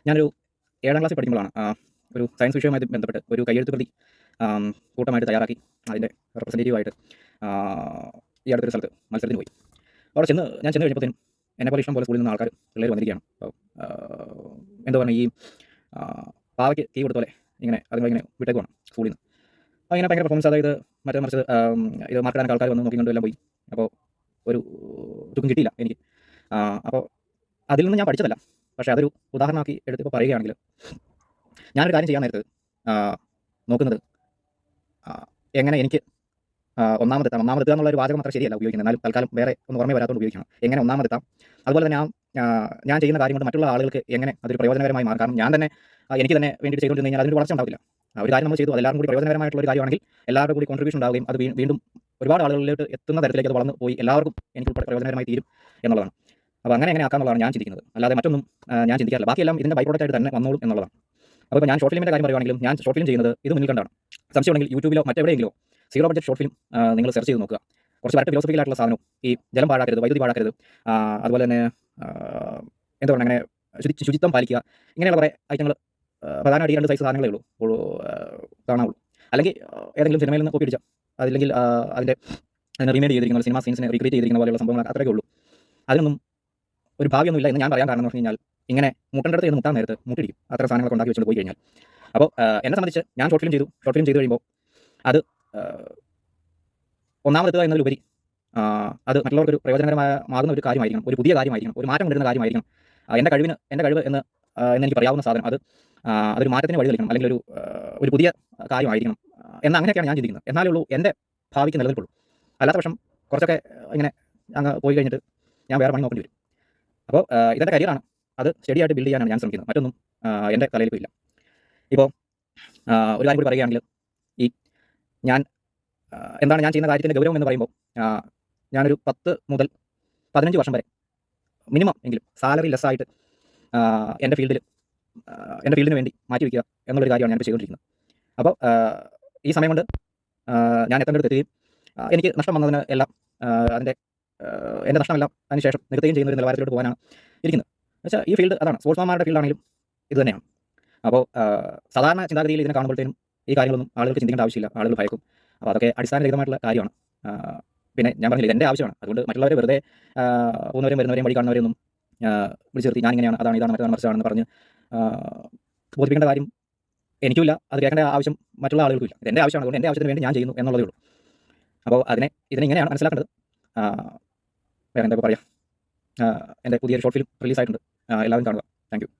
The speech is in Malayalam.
ഞാനൊരു 7ാം ക്ലാസ്സിൽ പഠിക്കുമ്പോഴാണ് ഒരു സയൻസ് വിഷയവുമായി ബന്ധപ്പെട്ട് ഒരു കയ്യെഴുത്ത് പ്രതി കൂട്ടമായിട്ട് തയ്യാറാക്കി അതിൻ്റെ റെപ്രസെൻറ്റേറ്റീവായിട്ട് ഈ അടുത്തൊരു സ്ഥലത്ത് മത്സരത്തിന് പോയി. അവിടെ ഞാൻ ചെന്ന് കഴിഞ്ഞപ്പോഴത്തേനും എന്നെപ്പോലെ ഇഷ്ടം പോലെ സ്കൂളിൽ നിന്ന് പിള്ളേർ വന്നിരിക്കുകയാണ്. അപ്പോൾ എന്താ പറയുക, ഈ പാവയ്ക്ക് തീ കൊടുത്ത പോലെ ഇങ്ങനെ അതുങ്ങളിങ്ങനെ വിട്ടേക്കുവാണ് സ്കൂളിൽ നിന്ന്. അപ്പോൾ ഇങ്ങനെ ഭയങ്കര പെർഫോമൻസ്, അതായത് മറിച്ച് ഇത് മാർക്കിടാനൊക്കെ ആൾക്കാർ വന്ന് നോക്കിക്കൊണ്ട് എല്ലാം പോയി. അപ്പോൾ ഒരു തുക്കും കിട്ടിയില്ല എനിക്ക്. അപ്പോൾ അതിൽ നിന്ന് ഞാൻ പഠിച്ചതല്ല, പക്ഷേ അതൊരു ഉദാഹരണമാക്കി എടുത്തിപ്പോൾ പറയുകയാണെങ്കിൽ, ഞാനൊരു കാര്യം ചെയ്യാൻ നേരത്ത് നോക്കുന്നത് എങ്ങനെ എനിക്ക് ഒന്നാമതെത്താം എന്നുള്ള ഒരു വാചകം അത്ര ശരിയല്ല ഉപയോഗിക്കുന്നത്. എന്നാലും തൽക്കാലം വേറെ ഒന്ന് ഓർമ്മ വരാത്തതുകൊണ്ട് ഉപയോഗിക്കണം. എങ്ങനെ ഒന്നാമതെത്താം, അതുപോലെ തന്നെ ഞാൻ ചെയ്യുന്ന കാര്യം കൊണ്ട് മറ്റുള്ള ആളുകൾക്ക് എങ്ങനെ അതൊരു പ്രയോജനകരമായി മാറും. കാരണം ഞാൻ തന്നെ എനിക്ക് തന്നെ വേണ്ടിയിട്ട് ചെയ്തുകൊണ്ട് കഴിഞ്ഞാൽ അതിനൊരു വളർച്ച ഉണ്ടാവില്ല. ഒരു കാര്യം നമ്മൾ ചെയ്തു, അതെല്ലാവരും കൂടി പ്രയോജനകരമായിട്ടുള്ള ഒരു കാര്യമാണെങ്കിൽ എല്ലാവരുടെ കൂടി കോൺട്രിബ്യൂഷൻ ഉണ്ടാവുകയും അത് വീണ്ടും ഒരുപാട് ആളുകളിലേക്ക് എത്തുന്ന തരത്തിലേക്ക് അത് വളർന്ന് പോയി എല്ലാവർക്കും എനിക്ക് പ്രയോജനകരമായി തീരും എന്നുള്ളതാണ്. അപ്പോൾ അങ്ങനെ ആക്കാമെന്നുള്ളതാണ് ഞാൻ ചിന്തിക്കുന്നത്. അല്ലാതെ മറ്റൊന്നും ഞാൻ ചിന്തിക്കാറില്ല. ബാക്കിയെല്ലാം ഇതിൻ്റെ ബൈ പ്രോഡക്റ്റ് ആയിട്ട് തന്നെ വന്നോളും എന്നുള്ളതാണ്. അപ്പോൾ ഇപ്പോൾ ഞാൻ ഷോർട്ട് ഫിലിമിൻ്റെ കാര്യം പറയുവാണെങ്കിലും, ഞാൻ ഷോർട്ട് ഫിലിം ചെയ്യുന്നത് ഇത് മുന്നിൽ കണ്ടാണ്. സംശയമുണ്ടെങ്കിൽ യൂട്യൂബിലോ മറ്റെവിടെയെങ്കിലോ സീറോ ബഡ്ജറ്റ് ഷോർട്ട് ഫിലിം നിങ്ങൾ സെർച്ച് ചെയ്ത് നോക്കുക. കുറച്ച് വരട്ട് ഫിലോസഫിക്കലായിട്ടുള്ള സാധനം, ഈ ജലം പാഴാക്കരുത്, വൈദ്യുതി പാഴാക്കരുത്, അതുപോലെ തന്നെ എന്താ പറയുക, അങ്ങനെ ശുചിത്വം പാലിക്കുക, ഇങ്ങനെയുള്ള കുറേ ഐറ്റങ്ങൾ പ്രധാനമായിട്ട് 2 സൈസ് സാധനങ്ങളേ ഉള്ളൂ കാണാവുള്ളൂ. അല്ലെങ്കിൽ ഏതെങ്കിലും സിനിമയിൽ നിന്ന് കോപ്പി അടിച്ചാൽ, അതില്ലെങ്കിൽ അതിനെ റീമേഡ് ചെയ്തിരിക്കുന്ന സിനിമ സീൻസിനെ റീക്രിയേറ്റ് ചെയ്തിരിക്കുന്ന പോലെയുള്ള സംഭവങ്ങൾ അത്രയൊക്കെ ഉള്ളൂ. അതിനൊന്നും ഒരു ഭാഗ്യമൊന്നുമില്ല എന്ന് ഞാൻ പറയാൻ കാരണം എന്ന് പറഞ്ഞു കഴിഞ്ഞാൽ, ഇങ്ങനെ മുട്ടേണ്ട അടുത്ത് മുട്ടാൻ നേരത്ത് മുട്ടിടിക്കും അത്ര സാധനങ്ങളൊക്കെ ഉണ്ടാക്കി വെച്ചുകൊണ്ട് പോയി കഴിഞ്ഞാൽ. അപ്പോൾ എന്നെ സംബന്ധിച്ച് ഞാൻ ഷോർട്ട് ഫിലിം ചെയ്ത് കഴിയുമ്പോൾ അത് ഒന്നാമതെത്തുക എന്നതിലുപരി അത് മറ്റുള്ളവർക്കൊരു പ്രയോജനകരമാകുന്ന ഒരു കാര്യമായിരിക്കണം, ഒരു പുതിയ കാര്യമായിരിക്കണം, ഒരു മാറ്റം കൊണ്ടുവരുന്ന കാര്യമായിരിക്കണം. എൻ്റെ കഴിവ് എന്ന് എനിക്ക് പറയാവുന്ന സാധനം അതൊരു മാറ്റത്തിന് വഴി തെളിക്കണം, അല്ലെങ്കിൽ ഒരു പുതിയ കാര്യമായിരിക്കണം അങ്ങനെയൊക്കെയാണ് ഞാൻ ചിന്തിക്കുന്നത്. എന്നാലേ ഉള്ളൂ എൻ്റെ ഭാവിക്ക് നിലനിൽപ്പുള്ളൂ. അല്ലാത്ത പക്ഷം കുറച്ചൊക്കെ ഇങ്ങനെ അങ്ങ് പോയി കഴിഞ്ഞിട്ട് ഞാൻ വേറെ പണി നോക്കേണ്ടി വരും. അപ്പോൾ ഇതെൻ്റെ കരിയറാണ്, അത് സ്റ്റഡിയായിട്ട് ബിൽഡ് ചെയ്യാനാണ് ഞാൻ ശ്രമിക്കുന്നത്. മറ്റൊന്നും എൻ്റെ തലയിലേക്കും ഇല്ല. ഇപ്പോൾ ഒരു കാര്യം കൂടി പറയുകയാണെങ്കിൽ, ഈ എന്താണ് ഞാൻ ചെയ്യുന്ന കാര്യത്തിൻ്റെ ഗൗരവം എന്ന് പറയുമ്പോൾ, ഞാനൊരു 10 മുതൽ 15 വർഷം വരെ മിനിമം എങ്കിലും സാലറി ലെസ്സായിട്ട് എൻ്റെ ഫീൽഡിന് വേണ്ടി മാറ്റി വയ്ക്കുക എന്നുള്ളൊരു കാര്യമാണ് ഞാനിപ്പോൾ ചെയ്തുകൊണ്ടിരിക്കുന്നത്. അപ്പോൾ ഈ സമയം കൊണ്ട് ഞാൻ എത്തേണ്ടടുത്ത് എത്തുകയും എനിക്ക് നഷ്ടം വന്നതിന് എല്ലാം എൻ്റെ നഷ്ടമെല്ലാം അതിന് ശേഷം നികത്തുകയും ചെയ്യുന്ന ഒരു നിലവാരത്തിലോട്ട് പോകാനാണ് ഇരിക്കുന്നത്. എന്നുവെച്ചാൽ ഈ ഫീൽഡ് അതാണ്, സ്പോർട്സ്മാന്മാരുടെ ഫീൽഡാണെങ്കിലും ഇത് തന്നെയാണ്. അപ്പോൾ സാധാരണ ചിന്താഗതിയിൽ ഇതിനെ കാണുമ്പോഴത്തേനും ഈ കാര്യങ്ങളൊന്നും ആളുകൾക്ക് ചിന്തിക്കേണ്ട ആവശ്യമില്ല, ആളുകൾ ഭയക്കും. അപ്പോൾ അതൊക്കെ അടിസ്ഥാനരഹിതമായിട്ടുള്ള കാര്യമാണ്. പിന്നെ ഞാൻ പറഞ്ഞില്ല, ഇതെൻ്റെ ആവശ്യമാണ്. അതുകൊണ്ട് മറ്റുള്ളവരെ വെറുതെ പോകുന്നവരെയും വരുന്നവരെയും വഴി കാണുന്നവരെയൊന്നും വിളിച്ചു നിർത്തി ഞാനിങ്ങനെയാണ്, അതാണ് ഇതാണ് മറിച്ചാണെന്ന് പറഞ്ഞ് ബോധിപ്പിക്കേണ്ട കാര്യം എനിക്കുമില്ല, അത് കേൾക്കേണ്ട ആവശ്യം മറ്റുള്ള ആളുകൾക്കില്ല. ഇതെൻ്റെ ആവശ്യമാണ്, അതുകൊണ്ട് എൻ്റെ ആവശ്യത്തിന് വേണ്ടി ഞാൻ ചെയ്യുന്നു എന്നുള്ളതേ ഉള്ളൂ. അപ്പോൾ ഇതിനെ ഇങ്ങനെയാണ് മനസ്സിലാക്കേണ്ടത്. വേറെ എന്താ പറയുക, എൻ്റെ പുതിയൊരു ഷോർട്ട് ഫിലിം റിലീസായിട്ടുണ്ട്, എല്ലാവരും കാണുക. Thank you.